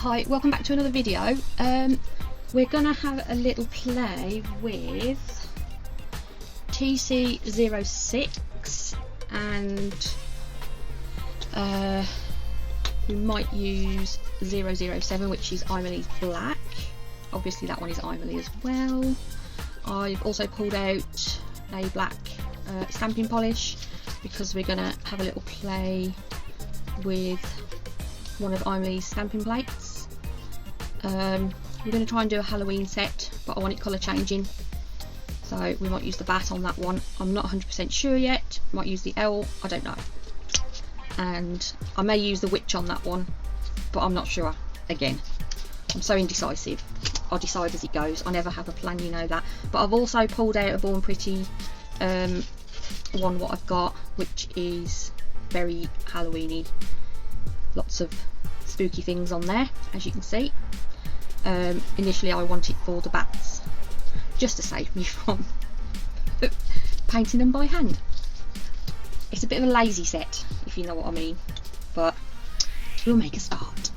Hi, welcome back to another video. We're gonna have a little play with TC06 and we might use 007, which is Aimeili's black. Obviously that one is Aimeili as well. I've also pulled out a black stamping polish because we're gonna have a little play with one of Aimeili's stamping plates. We're going to try and do a Halloween set, but I want it colour changing, so we might use the bat on that one. I'm not 100% sure yet. Might use the L, I don't know, and I may use the witch on that one, but I'm not sure. Again, I'm so indecisive. I'll decide as it goes. I never have a plan, you know that. But I've also pulled out a Born Pretty one what I've got, which is very Halloweeny. Lots of spooky things on there, as you can see. Initially I want it for the bats, just to save me from painting them by hand. It's a bit of a lazy set, if you know what I mean, but we'll make a start.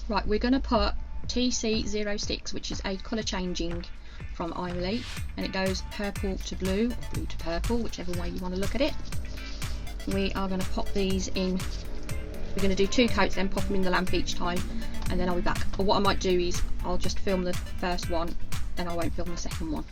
Right, we're going to put TC06, which is a colour changing from Aimeili, and it goes purple to blue, or blue to purple, whichever way you want to look at it. We are going to pop these in. We're going to do 2 coats, then pop them in the lamp each time, and then I'll be back. Or what I might do is I'll just film the first one, then I won't film the second one.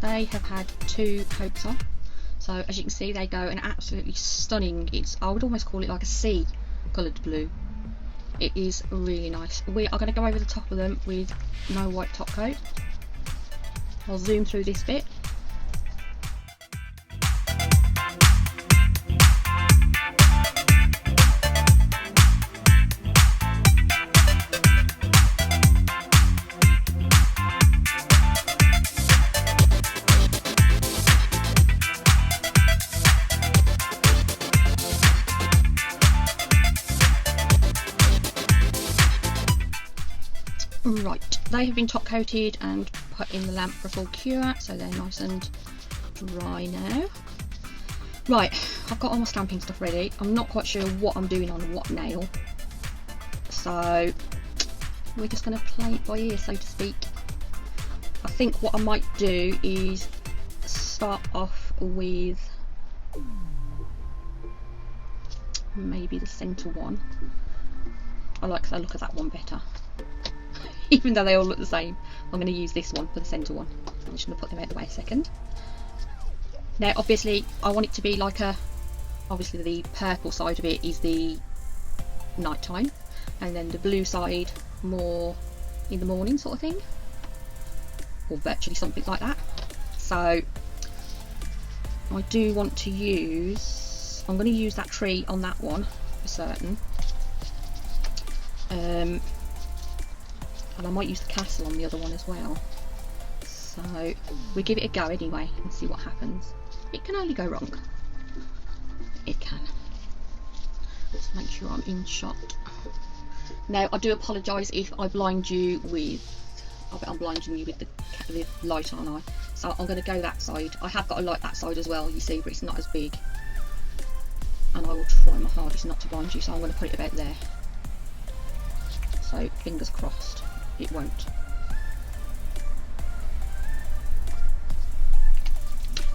They have had 2 coats on, so as you can see they go an absolutely stunning, I would almost call it like a sea coloured blue. It is really nice. We are going to go over the top of them with no white top coat. I'll zoom through this bit. Right, they have been top coated and put in the lamp for a full cure, so they're nice and dry now. Right, I've got all my stamping stuff ready. I'm not quite sure what I'm doing on what nail, so we're just going to play it by ear, so to speak. I think what I might do is start off with maybe the centre one. I like the look of that one better. Even though they all look the same, I'm going to use this one for the centre one. I'm just going to put them out the way a second. Now obviously I want it to be like obviously the purple side of it is the night time, and then the blue side more in the morning sort of thing, or virtually something like that. So I do want to use, I'm going to use that tree on that one for certain. And I might use the castle on the other one as well. So we give it a go anyway and see what happens. It can only go wrong. It can. Let's make sure I'm in shot. Now I do apologise if I blind you with, I bet I'm blinding you with the light, aren't I? So I'm going to go that side. I have got a light that side as well, you see, but it's not as big. And I will try my hardest not to blind you, so I'm going to put it about there. So fingers crossed it won't.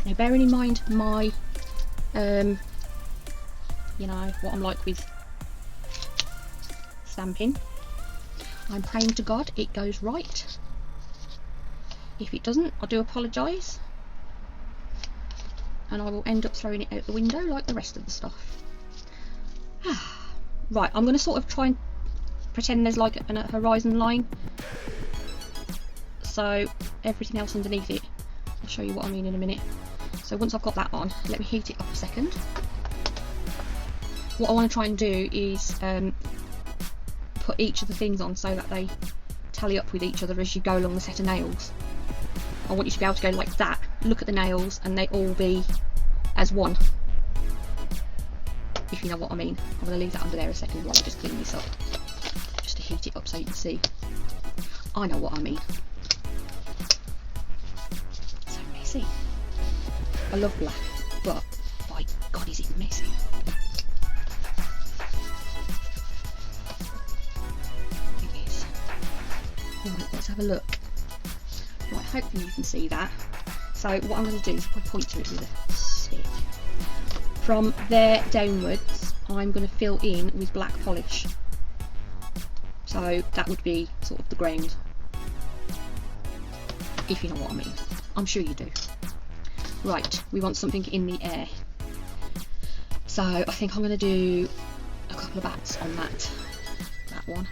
Now bearing in mind my you know what I'm like with stamping, I'm praying to God it goes right. If it doesn't, I do apologise, and I will end up throwing it out the window like the rest of the stuff. Right, I'm going to sort of try and pretend there's like a horizon line, so everything else underneath it, I'll show you what I mean in a minute. So once I've got that on, let me heat it up a second. What I want to try and do is put each of the things on so that they tally up with each other as you go along the set of nails. I want you to be able to go like that, look at the nails, and they all be as one, if you know what I mean. I'm going to leave that under there a second while I just clean this up, just to heat it up so you can see. I know what I mean. So messy. I love black, but by God is it messy. It is. Right, let's have a look. Right, hopefully you can see that. So what I'm going to do is if I point to it with a stick, from there downwards I'm going to fill in with black polish. So that would be sort of the ground, if you know what I mean. I'm sure you do. Right, we want something in the air. So I think I'm going to do a couple of bats on that one.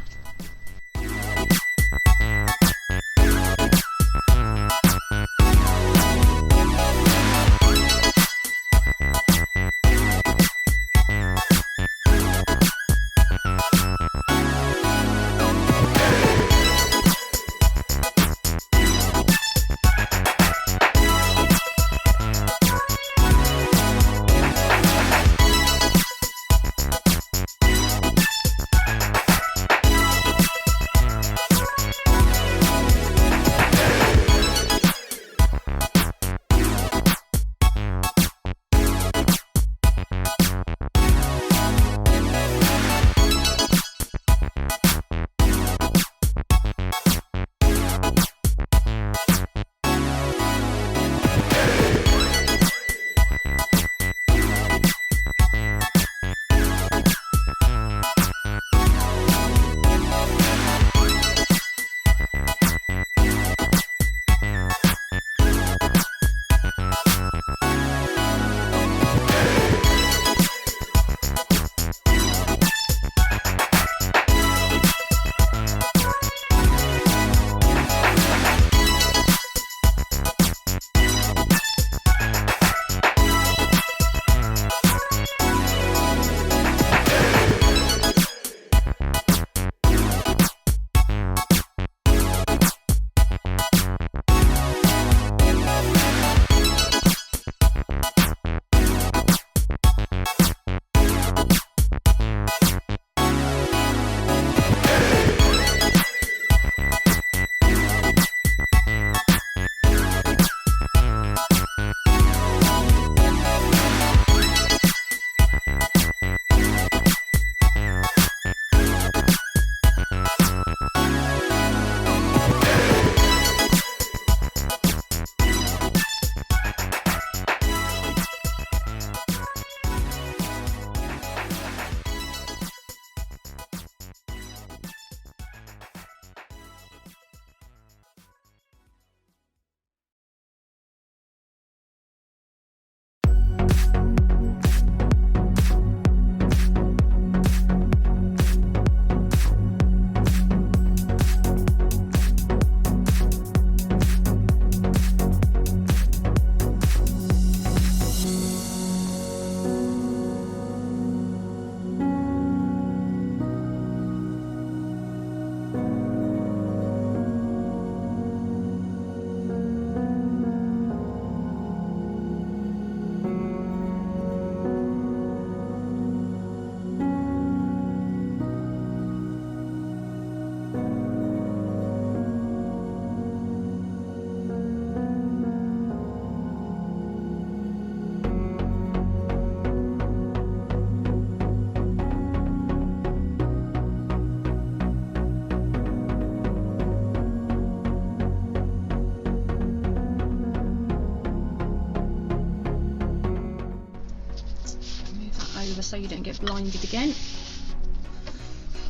So you don't get blinded again. I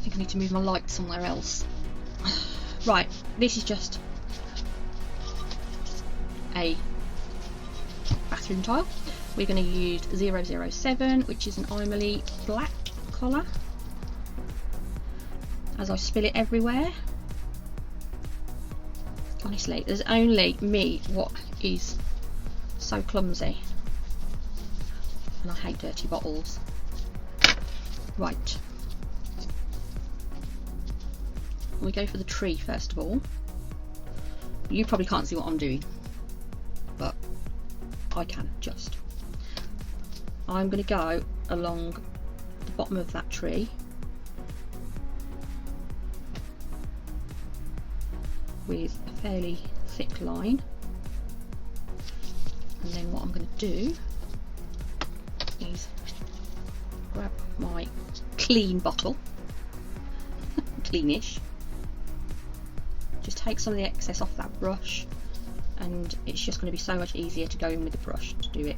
think I need to move my light somewhere else. Right, this is just a bathroom tile. we're going to use 007, which is an Aimeili black collar, as I spill it everywhere. Honestly, there's only me what is so clumsy, and I hate dirty bottles. Right, we go for the tree first of all. You probably can't see what I'm doing, but I can just. I'm going to go along the bottom of that tree with a fairly thick line, and then what I'm going to do is grab my clean bottle, cleanish, just take some of the excess off that brush, and it's just going to be so much easier to go in with the brush to do it,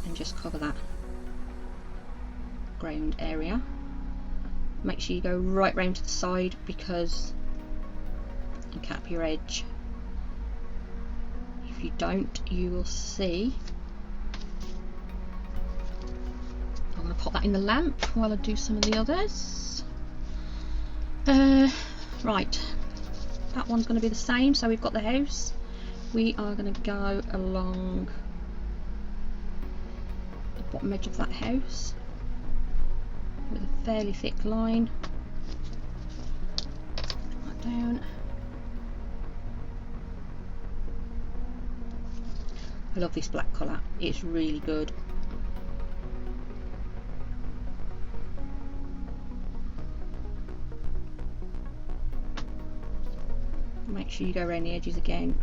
and just cover that ground area. Make sure you go right round to the side, because you cap your edge. If you don't, you will see. I'm going to pop that in the lamp while I do some of the others. Right, that one's going to be the same. So we've got the house. We are going to go along the bottom edge of that house with a fairly thick line. That down. I love this black colour, it's really good. Make sure you go around the edges again.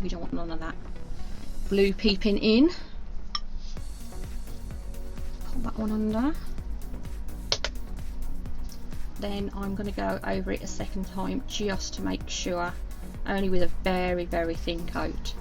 We don't want none of that blue peeping in. Put that one under. Then I'm going to go over it a second time just to make sure, only with a very, very thin coat.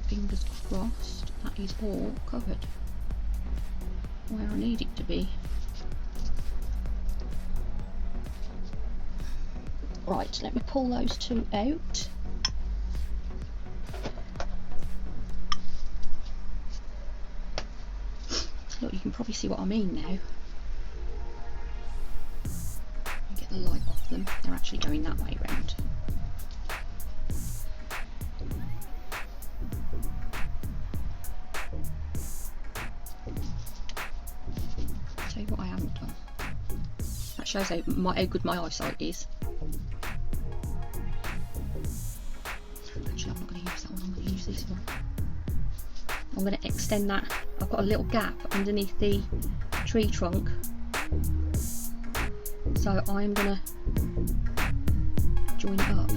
Fingers crossed that is all covered where I need it to be. Right, let me pull those two out. Look, you can probably see what I mean now. Get the light off them, they're actually going that way round. Tell you what I haven't done. That shows how good my eyesight is. Actually, I'm not going to use that one, I'm going to use this one. I'm going to extend that. I've got a little gap underneath the tree trunk, so I'm going to join it up.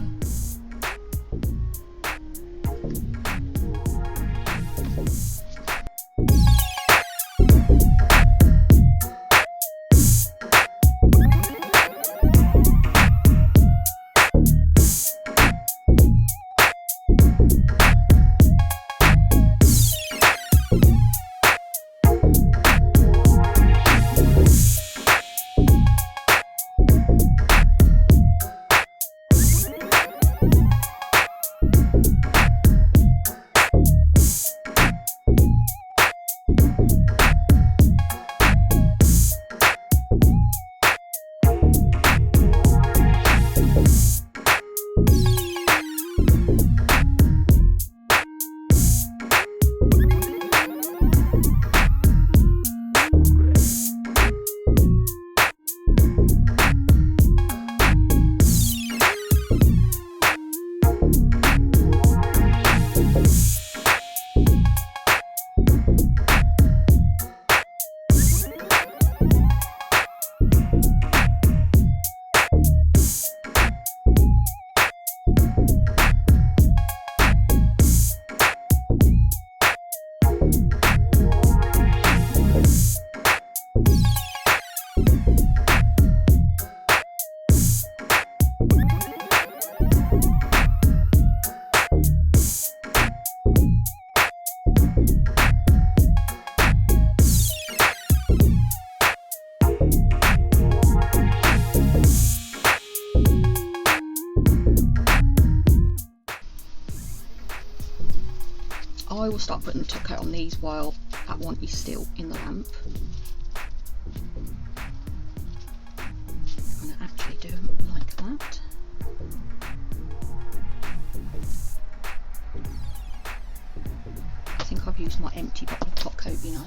I will start putting the top coat on these while that one is still in the lamp. I'm going to actually do them like that. I think I've used my empty bottle of top coat, you know.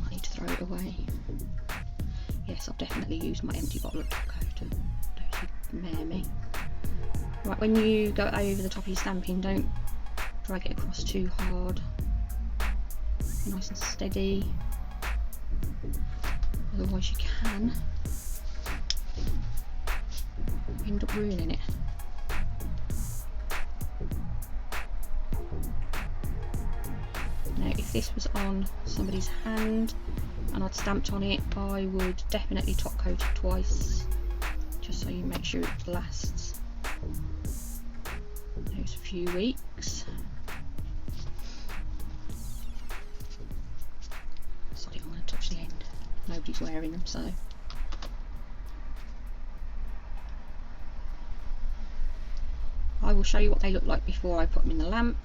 I need to throw it away. Yes, I've definitely used my empty bottle of top coat. Don't you mare me. Right, when you go over the top of your stamping, don't drag it across too hard. Nice and steady. Otherwise you can end up ruining it. Now if this was on somebody's hand and I'd stamped on it, I would definitely top coat it twice, just so you make sure it lasts those few weeks. Sorry, I don't want to touch the end. Nobody's wearing them, so. I will show you what they look like before I put them in the lamp,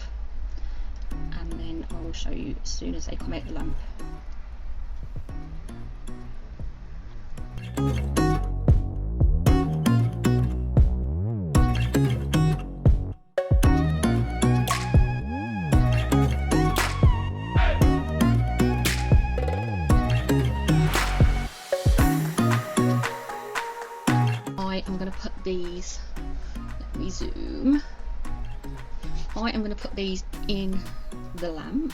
and then I will show you as soon as they come out the lamp. I'm going to put these, let me zoom, I am going to put these in the lamp,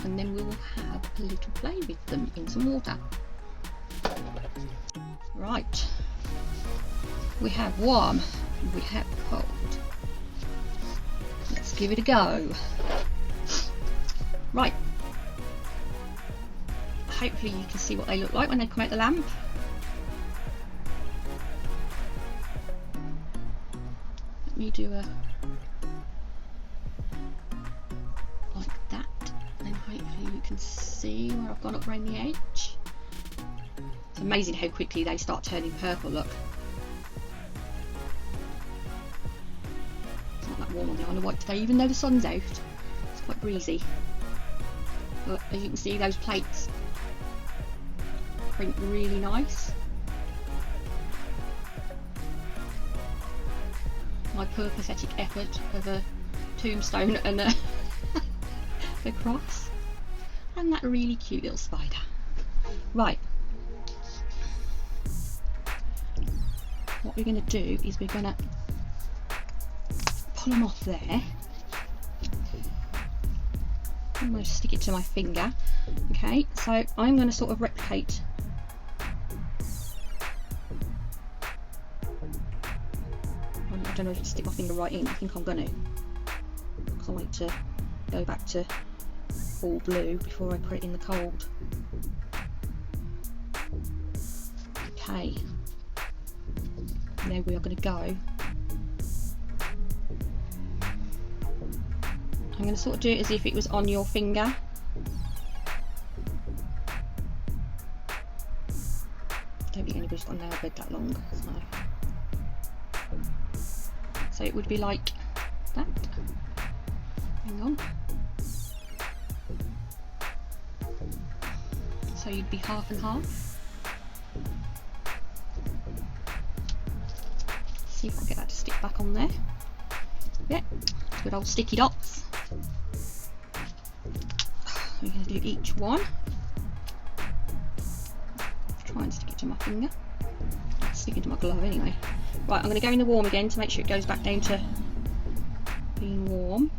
and then we will have a little play with them in some water. Right, we have warm, we have cold. Let's give it a go. Right, hopefully you can see what they look like when they come out the lamp. Let me do a like that, and hopefully you can see where I've gone up around the edge. It's amazing how quickly they start turning purple, look. It's not that warm on the Isle of Wight today, even though the sun's out. It's quite breezy. But as you can see, those plates print really nice. My poor pathetic effort of a tombstone and a cross, and that really cute little spider. Right, what we're going to do is we're going to pull them off there. I'm going to stick it to my finger. Okay, so I'm going to sort of replicate I don't know if I can stick my finger right in. I think I'm going to, because I want it to go back to all blue before I put it in the cold. Okay, now we are going to go. I'm going to sort of do it as if it was on your finger. I don't think anybody's got a nail bed that long, so it would be like that. Hang on. So you'd be half and half. See if I can get that to stick back on there. Yeah, good old sticky dots. We're going to do each one. Try and stick it to my finger. Stick it to my glove anyway. Right, I'm going to go in the warm again to make sure it goes back down to being warm.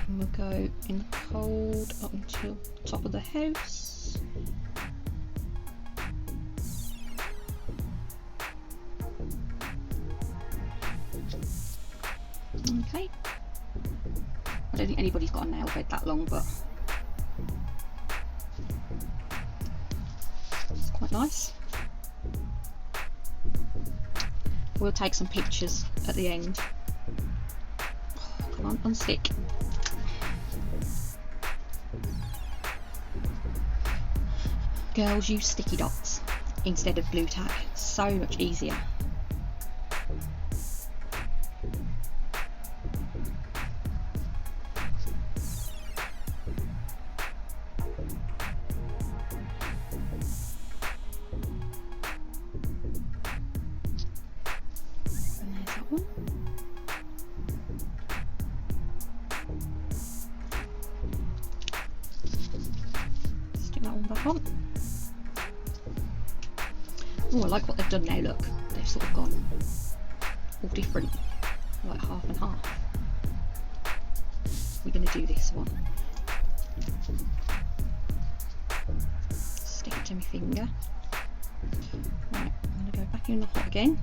And we'll go in the cold up until the top of the house. Okay. I don't think anybody's got a nail bed that long, but it's quite nice. We'll take some pictures at the end. Oh, come on, unstick. Girls use sticky dots instead of glue tack. So much easier. Back on. Oh, I like what they've done now, look. They've sort of gone all different, like half and half. We're going to do this one. Stick it to my finger. Right, I'm going to go back in the hot again.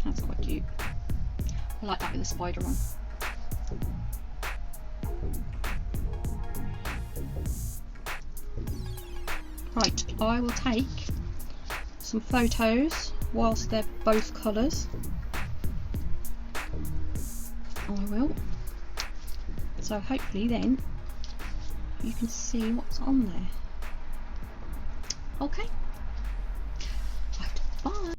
That's quite cute. I like that with the spider on. Right, I will take some photos whilst they're both colours. I will. So hopefully then you can see what's on there. Okay. Right, bye.